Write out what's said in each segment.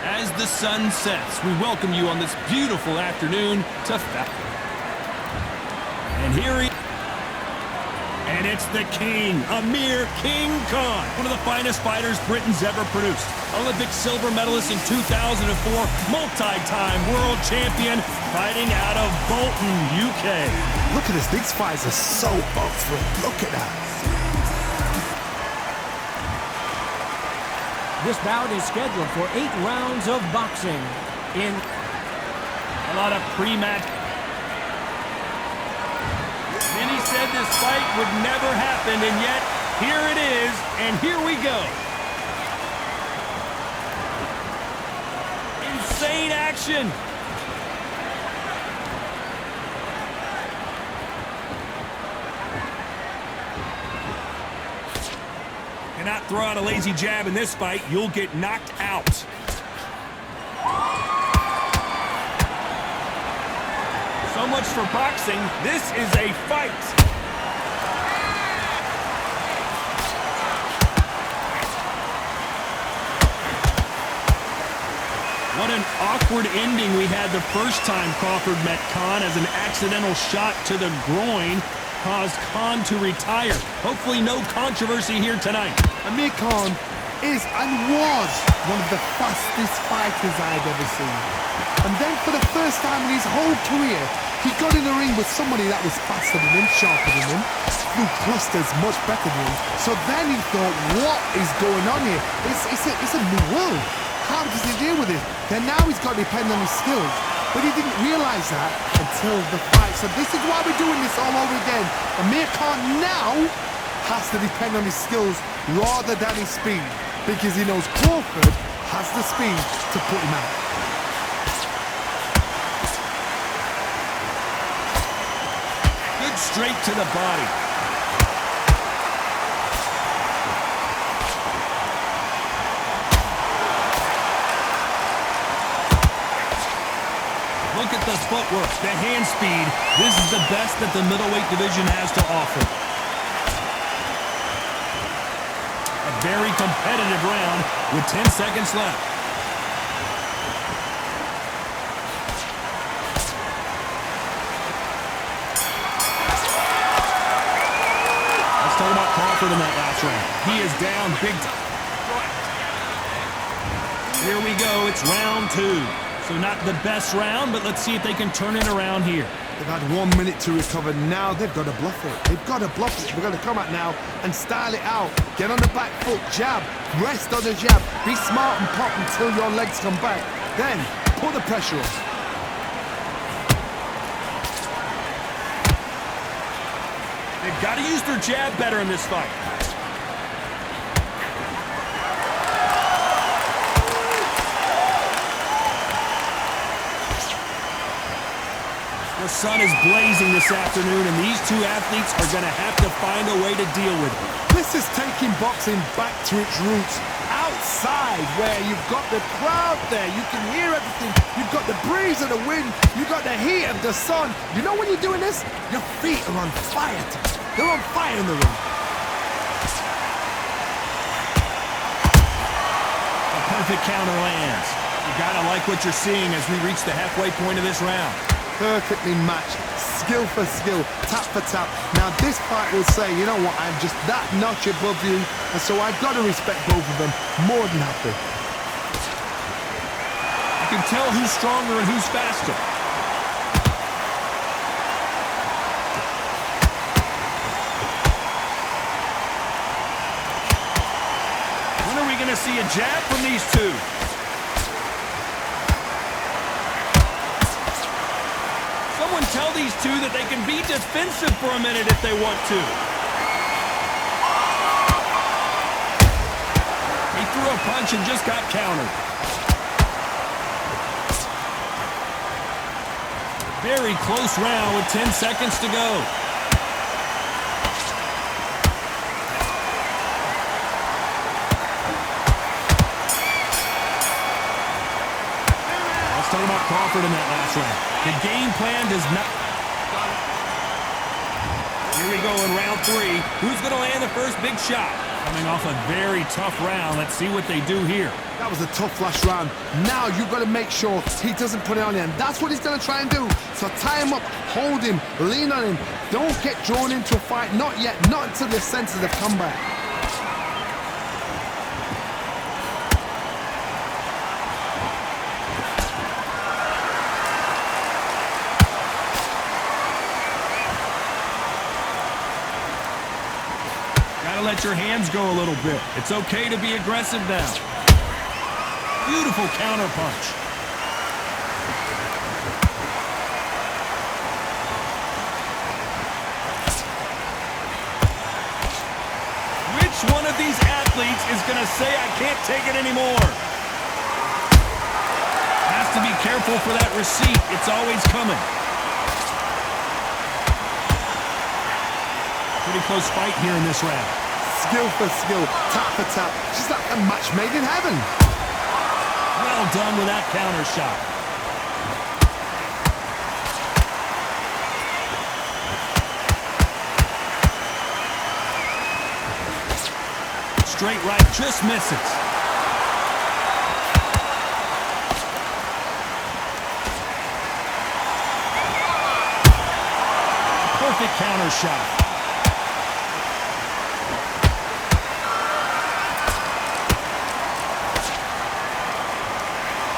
As the sun sets, we welcome you on this beautiful afternoon to Fight. And here he... And it's the king, Amir "King" Khan, one of the finest fighters Britain's ever produced. Olympic silver medalist in 2004, multi-time world champion, fighting out of Bolton, UK. Look at this, these fights are so up for it. Look at that. This bout is scheduled for 8 rounds of boxing. In a lot of pre-match. Many said this fight would never happen, and yet here it is, and here we go. Insane action. Cannot throw out a lazy jab in this fight. You'll get knocked out. So much for boxing. This is a fight. What an awkward ending we had the first time Crawford met Khan, as an accidental shot to the groin caused Khan to retire. Hopefully no controversy here tonight. Amir Khan is and was one of the fastest fighters I've ever seen. And then for the first time in his whole career, he got in the ring with somebody that was faster than him, sharper than him, threw clusters much better than him. So then he thought, what is going on here? It's a new world. How does he deal with it? Then now he's got to depend on his skills. But he didn't realize that until the fight. So this is why we're doing this all over again. Amir Khan now has to depend on his skills rather than his speed, because he knows Crawford has the speed to put him out. Good straight to the body. Look at the footwork, the hand speed. This is the best that the middleweight division has to offer. A very competitive round with 10 seconds left. Let's talk about Crawford in that last round. He is down big time. Here we go, it's round 2. So not the best round, but let's see if they can turn it around here. They've had 1 minute to recover. Now they've got to bluff it. They've got to bluff it. We're going to come out now and style it out. Get on the back foot, jab, rest on the jab. Be smart and pop until your legs come back. Then put the pressure on. They've got to use their jab better in this fight. The sun is blazing this afternoon, and these two athletes are going to have to find a way to deal with it. This is taking boxing back to its roots. Outside, where you've got the crowd there, you can hear everything. You've got the breeze of the wind. You've got the heat of the sun. You know when you're doing this? Your feet are on fire. They're on fire in the ring. A perfect counter lands. You gotta like what you're seeing as we reach the halfway point of this round. Perfectly matched, skill for skill, tap for tap. Now this fight will say, you know what, I'm just that notch above you, and so I've got to respect both of them more than happy. You can tell who's stronger and who's faster. When are we going to see a jab from these two? Someone tell these two that they can be defensive for a minute if they want to. He threw a punch and just got countered. Very close round with 10 seconds to go. Let's talk about Crawford in that last round. The game plan does not... Here we go in round 3. Who's going to land the first big shot? Coming off a very tough round. Let's see what they do here. That was a tough last round. Now you've got to make sure he doesn't put it on him. That's what he's going to try and do. So tie him up, hold him, lean on him. Don't get drawn into a fight. Not yet. Not until the senses have come back. Gotta let your hands go a little bit. It's okay to be aggressive now. Beautiful counter punch. Which one of these athletes is going to say, I can't take it anymore? Has to be careful for that receipt. It's always coming. Pretty close fight here in this round. Skill for skill, tap for tap. Just like a match made in heaven. Well done with that counter shot. Straight right, just misses. Perfect counter shot.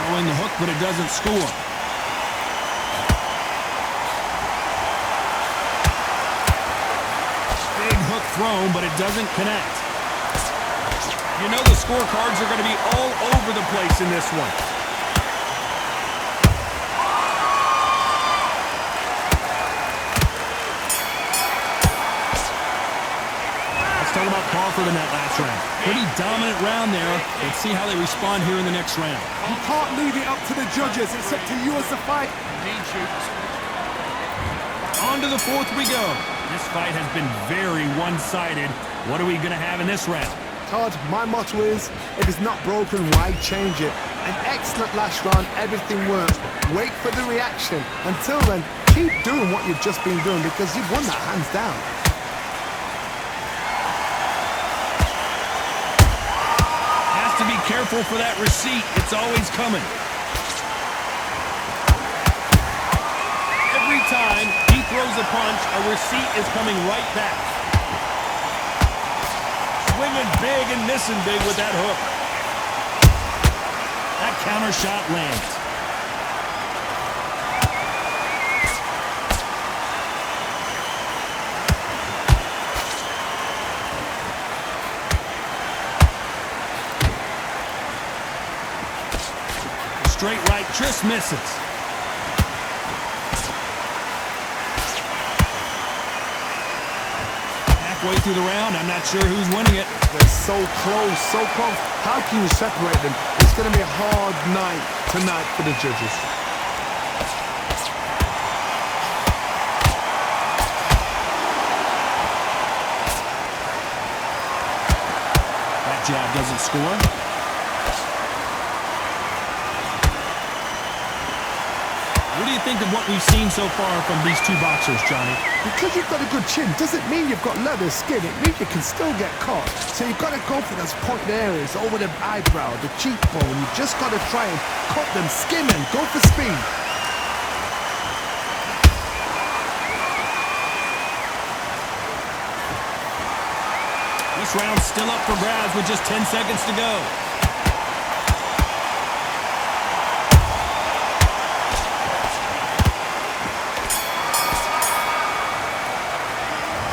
Throwing the hook, but it doesn't score. Big hook thrown, but it doesn't connect. You know the scorecards are going to be all over the place in this one. Let's talk about Crawford in that last round. Pretty dominant round there. Let's see how they respond here in the next round. You can't leave it up to the judges. It's up to you as the fight. On to the fourth we go. This fight has been very one-sided. What are we going to have in this round? Todd, my motto is, if it's not broken, why change it? An excellent last round, everything works. Wait for the reaction. Until then, keep doing what you've just been doing because you've won that hands down. Has to be careful for that receipt. It's always coming. Every time he throws a punch, a receipt is coming right back. Swinging big and missing big with that hook. That counter shot lands. Straight right just misses. Halfway through the round, I'm not sure who's winning it. They're so close, so close. How can you separate them? It's going to be a hard night tonight for the judges. That jab doesn't score. What do you think of what we've seen so far from these two boxers, Johnny? Because you've got a good chin doesn't mean you've got leather skin. It means you can still get caught. So you've got to go for those pointed areas over the eyebrow, the cheekbone. You've just got to try and cut them, skim them, go for speed. This round's still up for grabs with just 10 seconds to go.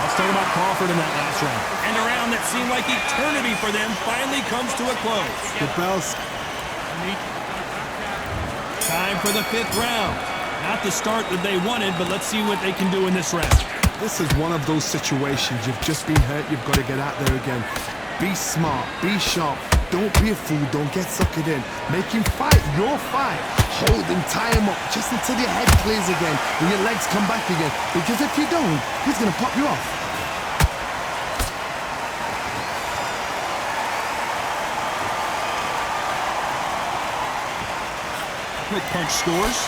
Let's talk about Crawford in that last round. And a round that seemed like eternity for them finally comes to a close. The bell's... Time for the fifth round. Not the start that they wanted, but let's see what they can do in this round. This is one of those situations. You've just been hurt. You've got to get out there again. Be smart. Be sharp. Don't be a fool. Don't get suckered in. Make him fight your fight. Hold him, tie him up, just until your head clears again and your legs come back again. Because if you don't, he's going to pop you off. Quick punch scores.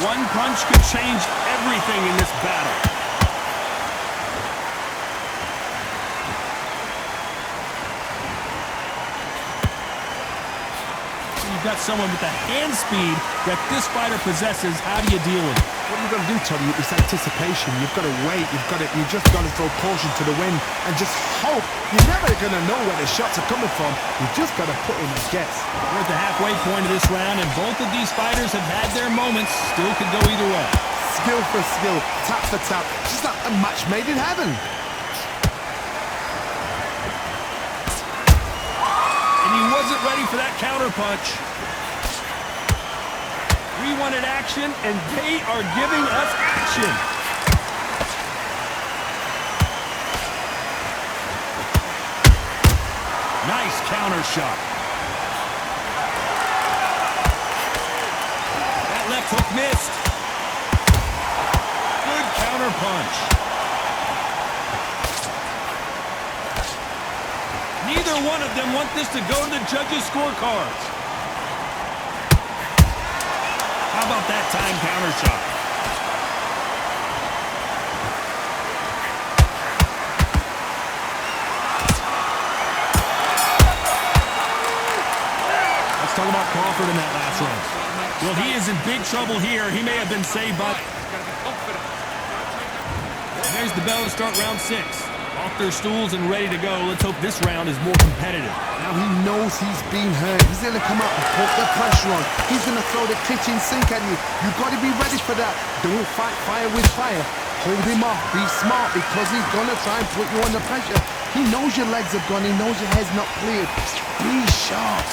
One punch could change everything in this battle. you've got someone with the hand speed that this fighter possesses, how do you deal with it? What you've got to do, Tony, is anticipation. You've got to wait. You just got to throw caution to the wind and just hope. You're never going to know where the shots are coming from. You just got to put in a guess. We're at the halfway point of this round, and both of these fighters have had their moments. Still could go either way. Skill for skill, tap for tap. Just like a match made in heaven. And he wasn't ready for that counter punch. We wanted action, and they are giving us action. Nice counter shot. That left hook missed. Good counter punch. Neither one of them want this to go to the judges' scorecards. How about that time counter shot? Let's talk about Crawford in that last round. Well, he is in big trouble here. He may have been saved by... There's the bell to start round 6. Off their stools and ready to go. Let's hope this round is more competitive. Now he knows he's been hurt. He's going to come up and put the pressure on. He's going to throw the kitchen sink at you. You've got to be ready for that. Don't fight fire with fire. Hold him off. Be smart because he's going to try and put you under pressure. He knows your legs have gone. He knows your head's not cleared. Be sharp.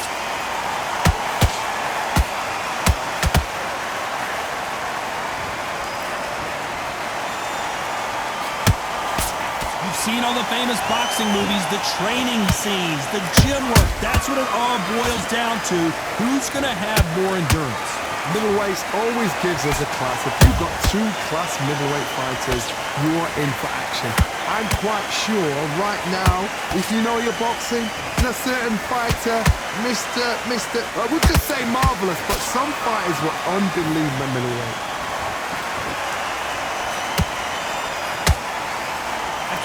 Seen all the famous boxing movies, the training scenes, the gym work. That's what it all boils down to. Who's going to have more endurance? Middleweights always gives us a class. If you've got 2 class middleweight fighters, you are in for action. I'm quite sure right now, if you know your boxing, a certain fighter, I would just say marvelous, but some fighters were unbelievable middleweight.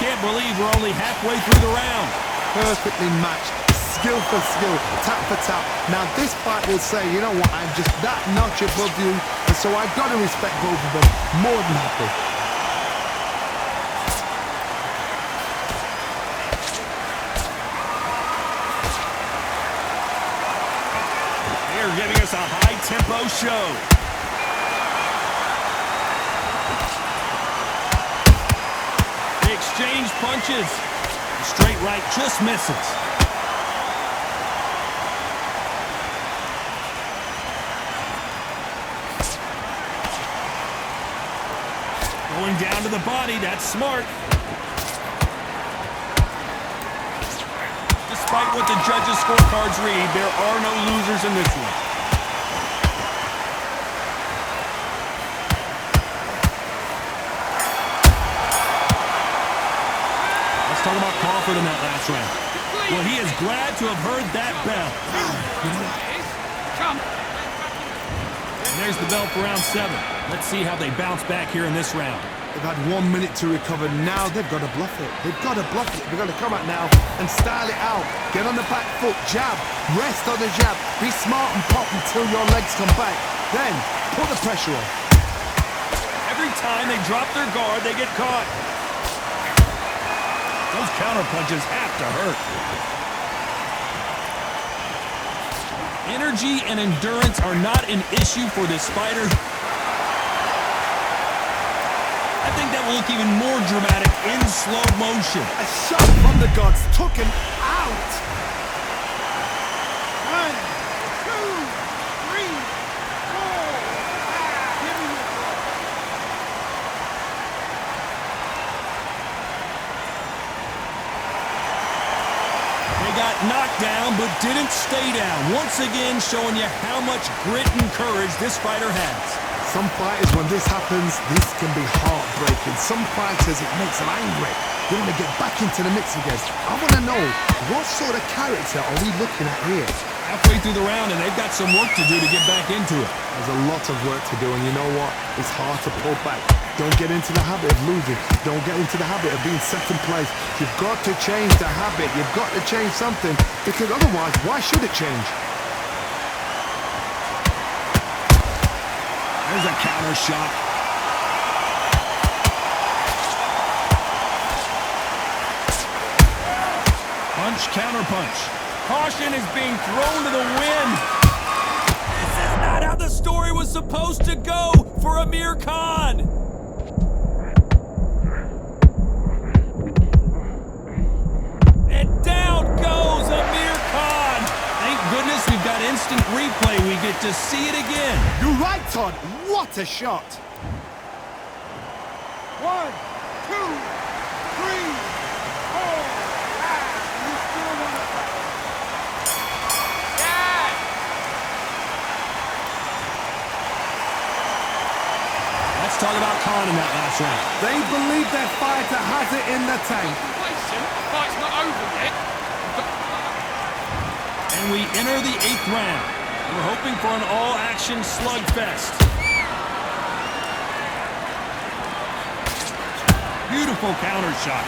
Can't believe we're only halfway through the round. Perfectly matched, skill for skill, tap for tap. Now this fight will say, you know what, I'm just that notch above you, and so I've got to respect both of them more than happy. They're giving us a high-tempo show. Exchange punches. Straight right just misses. Going down to the body, that's smart. Despite what the judges' scorecards read, there are no losers in this one. Talk about Crawford in that last round. Well, he is glad to have heard that bell. And there's the bell for round 7. Let's see how they bounce back here in this round. They've had 1 minute to recover. Now they've got to bluff it. They've got to bluff it. They've got to come out now and style it out. Get on the back foot, jab, rest on the jab. Be smart and pop until your legs come back. Then put the pressure on. Every time they drop their guard, they get caught. Those counter punches have to hurt. Energy and endurance are not an issue for this fighter. I think that will look even more dramatic in slow motion. A shot from the gods took him out. 1, 2, 3, 4, 5. Give me your ball. Got knocked down, but didn't stay down. Once again, showing you how much grit and courage this fighter has. Some fighters, when this happens, this can be heartbreaking. Some fighters, it makes them angry. They want to get back into the mix again. I want to know, what sort of character are we looking at here? Halfway through the round, and they've got some work to do to get back into it. There's a lot of work to do, and you know what? It's hard to pull back. Don't get into the habit of losing. Don't get into the habit of being second place. You've got to change the habit. You've got to change something, because otherwise, why should it change? There's a counter shot. Punch, counter punch. Caution is being thrown to the wind. This is not how the story was supposed to go for Amir Khan. And down goes Amir Khan. Thank goodness we've got instant replay. We get to see it again. You're right, Todd. What a shot. 1, 2, 3, 4. You still want to fight? Yeah! Let's talk about Khan in that last round. They believe their fighter has it in the tank. Listen, the fight's not over yet. And we enter the 8th round. We're hoping for an all-action slugfest. Beautiful counter shot.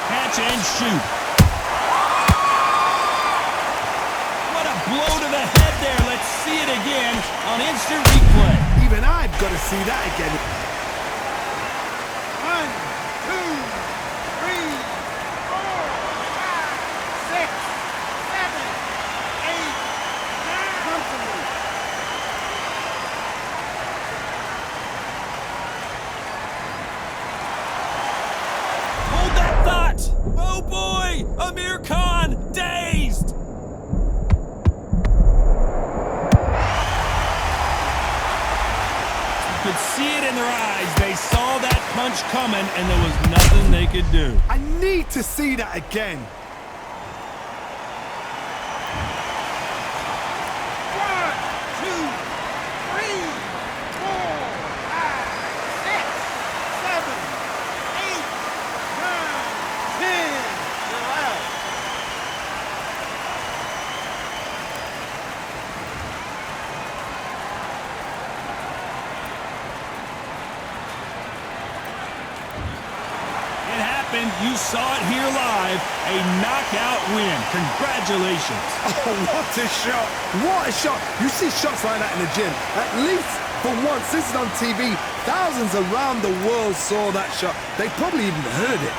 Catch and shoot. What a blow to the head there. Let's see it again on instant replay. Even I've got to see that again. 1, 2, 3, 4, 5, 6, 7, 8, 9. Come to me. Hold that thought. Oh boy, Amir Khan dazed. You could see it in their eyes. They saw that punch coming, and there was nothing they could do. I need to see that again. 1, 2, 3, 4, 5, 6, 7, 8, 9, 10. You're out. It happened. You saw it here live. A knockout win. Congratulations. Oh, what a shot. What a shot. You see shots like that in the gym. At least for once, this is on TV. Thousands around the world saw that shot. They probably even heard it.